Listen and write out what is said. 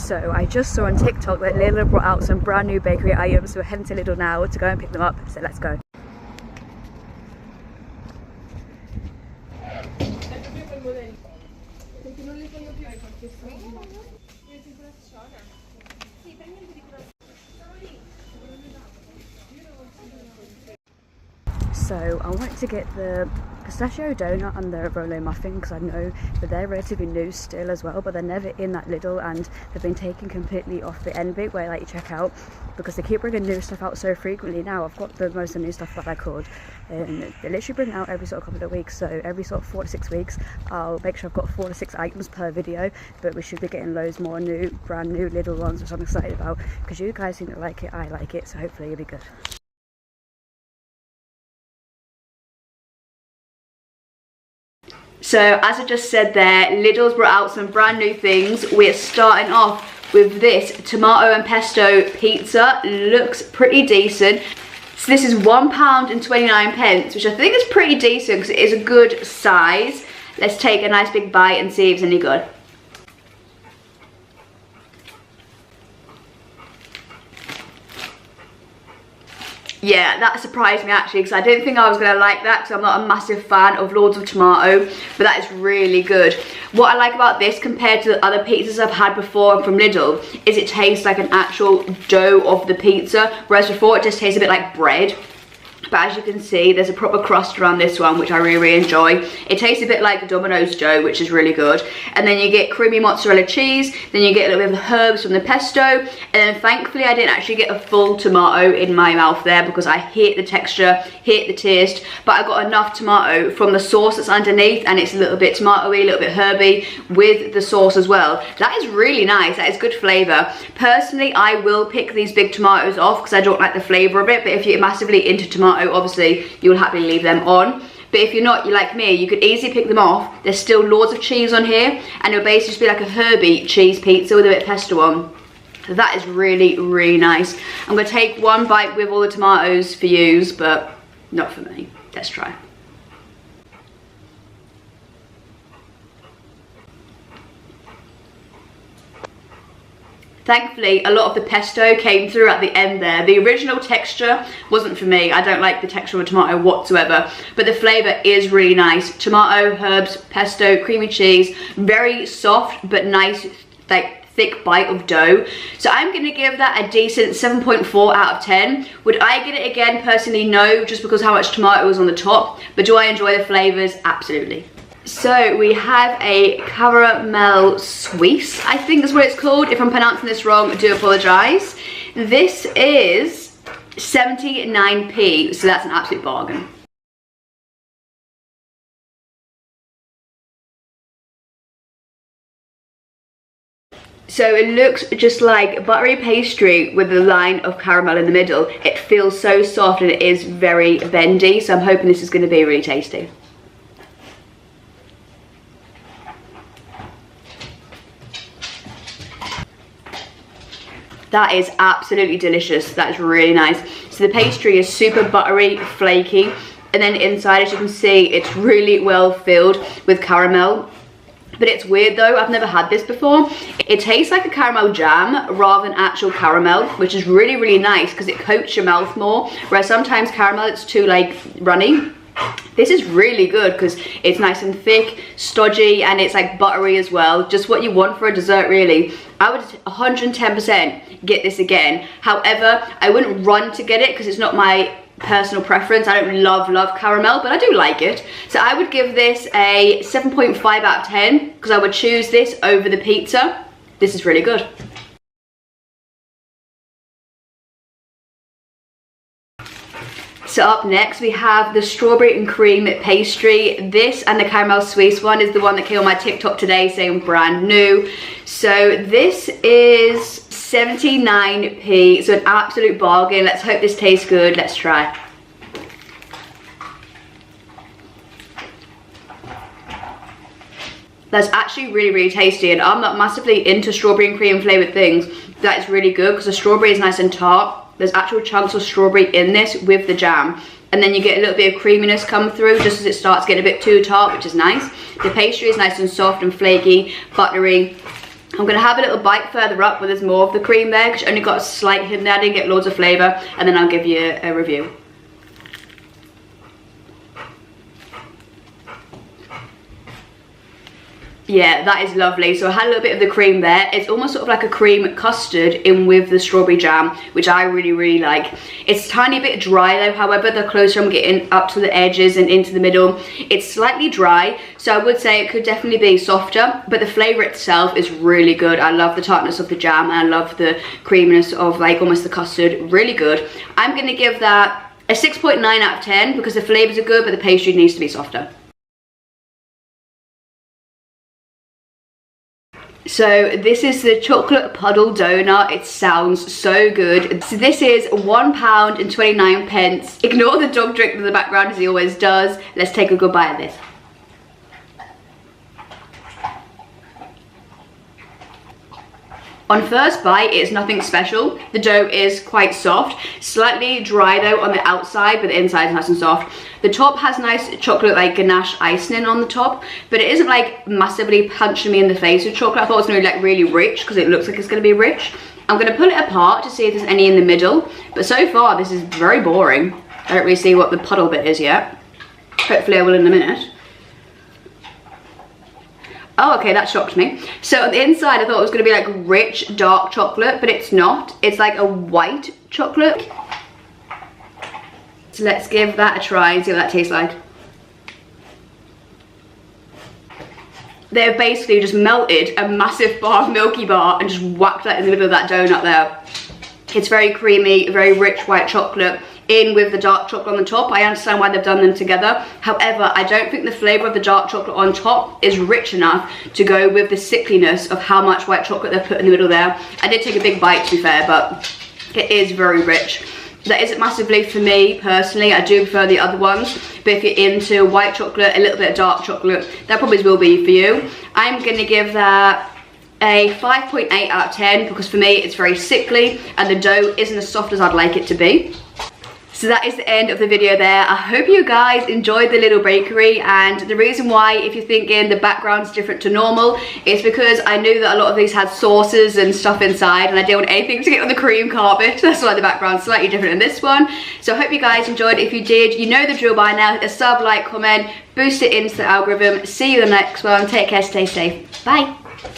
So I just saw on TikTok that Lidl brought out some brand new bakery items, so we're heading to Lidl now to go and pick them up, so let's go. So I wanted to get the pistachio donut and the Rolo muffin because I know that they're relatively new still as well, but they're never in that Lidl and they've been taken completely off the end bit where like you check out, because they keep bringing new stuff out so frequently. Now I've got the most of the new stuff that I could, and they literally bring it out every sort of couple of weeks, so every sort of 4 to 6 weeks I'll make sure I've got 4 to 6 items per video, but we should be getting loads more new, brand new Lidl ones, which I'm excited about because you guys seem to like it, I like it, so hopefully it'll be good. So as I just said there, Lidl's brought out some brand new things. We're starting off with this tomato and pesto pizza. Looks pretty decent. So this is £1.29, which I think is pretty decent because it is a good size. Let's take a nice big bite and see if it's any good. Yeah, that surprised me actually because I didn't think I was going to like that because I'm not a massive fan of loads of tomato, but that is really good. What I like about this compared to the other pizzas I've had before from Lidl is it tastes like an actual dough of the pizza, whereas before it just tastes a bit like bread. But as you can see, there's a proper crust around this one, which I really enjoy. It tastes a bit like Domino's dough, which is really good. And then you get creamy mozzarella cheese, then you get a little bit of the herbs from the pesto, and then thankfully I didn't actually get a full tomato in my mouth there because I hate the texture, hate the taste, but I got enough tomato from the sauce that's underneath, and it's a little bit tomatoey, a little bit herby with the sauce as well. That is really nice, that is good flavour. Personally, I will pick these big tomatoes off because I don't like the flavour of it, but if you're massively into tomato, obviously you will happily leave them on. But if you're not, you're like me, you could easily pick them off. There's still loads of cheese on here, and it'll basically just be like a herby cheese pizza with a bit of pesto on. So that is really, really nice. I'm going to take one bite with all the tomatoes for yous, but not for me. Let's try. Thankfully, a lot of the pesto came through at the end there. The original texture wasn't for me. I don't like the texture of a tomato whatsoever, but the flavour is really nice. Tomato, herbs, pesto, creamy cheese, very soft but nice, like thick bite of dough. So I'm going to give that a decent 7.4 out of 10. Would I get it again? Personally, no, just because how much tomato was on the top. But do I enjoy the flavours? Absolutely. So we have a caramel Suisse, I think is what it's called. If I'm pronouncing this wrong, I do apologise. This is 79p, so that's an absolute bargain. So it looks just like buttery pastry with a line of caramel in the middle. It feels so soft and it is very bendy, so I'm hoping this is going to be really tasty. That is absolutely delicious. That is really nice. So the pastry is super buttery, flaky, and then inside, as you can see, it's really well filled with caramel. But it's weird though, I've never had this before. It tastes like a caramel jam rather than actual caramel, which is really, really nice because it coats your mouth more, whereas sometimes caramel, it's too like runny. This is really good because it's nice and thick, stodgy, and it's like buttery as well. Just what you want for a dessert, really. I would 110% get this again. However, I wouldn't run to get it because it's not my personal preference. I don't love caramel, but I do like it. So I would give this a 7.5 out of 10 because I would choose this over the pizza. This is really good. So up next we have the strawberry and cream pastry. This and the caramel Suisse one is the one that came on my TikTok today saying brand new. So this is 79p, so an absolute bargain. Let's hope this tastes good. Let's try. That's actually really, really tasty, and I'm not massively into strawberry and cream flavoured things. That is really good because the strawberry is nice and tart. There's actual chunks of strawberry in this with the jam, and then you get a little bit of creaminess come through just as it starts getting a bit too tart, which is nice. The pastry is nice and soft and flaky, buttery, I'm going to have a little bite further up where there's more of the cream there, because you only got a slight hint there. I didn't get loads of flavour, and then I'll give you a review. Yeah, that is lovely. So I had a little bit of the cream there. It's almost sort of like a cream custard in with the strawberry jam, which I really like. It's a tiny bit dry though, however, the closer I'm getting up to the edges and into the middle, it's slightly dry. So I would say it could definitely be softer, but the flavour itself is really good. I love the tartness of the jam, and I love the creaminess of like almost the custard. Really good. I'm going to give that a 6.9 out of 10 because the flavours are good, but the pastry needs to be softer. So this is the chocolate puddle donut. It sounds so good. So this is £1.29. Ignore the dog drink in the background as he always does. Let's take a good bite of this. On first bite, it's nothing special. The dough is quite soft, slightly dry though on the outside, but the inside is nice and soft. The top has nice chocolate like ganache icing on the top, but it isn't like massively punching me in the face with chocolate. I thought it was going to be like really rich because it looks like it's going to be rich. I'm going to pull it apart to see if there's any in the middle, but so far this is very boring. I don't really see what the puddle bit is yet. Hopefully I will in a minute. Oh, okay, that shocked me. So on the inside, I thought it was going to be like rich, dark chocolate, but it's not. It's like a white chocolate. So let's give that a try and see what that tastes like. They've basically just melted a massive bar of Milky Bar and just whacked that in the middle of that donut there. It's very creamy, very rich white chocolate in with the dark chocolate on the top. I understand why they've done them together. However, I don't think the flavour of the dark chocolate on top is rich enough to go with the sickliness of how much white chocolate they've put in the middle there. I did take a big bite, to be fair, but it is very rich. That isn't massively for me personally. I do prefer the other ones, but if you're into white chocolate, a little bit of dark chocolate, that probably will be for you. I'm going to give that a 5.8 out of 10 because for me it's very sickly and the dough isn't as soft as I'd like it to be. So that is the end of the video there. I hope you guys enjoyed the Lidl bakery, and the reason why, if you're thinking the background's different to normal, is because I knew that a lot of these had sauces and stuff inside and I didn't want anything to get on the cream carpet. That's why the background's slightly different in this one. So I hope you guys enjoyed. If you did, you know the drill by now. Hit a sub, like, comment, boost it into the algorithm. See you in the next one. Take care, stay safe. Bye.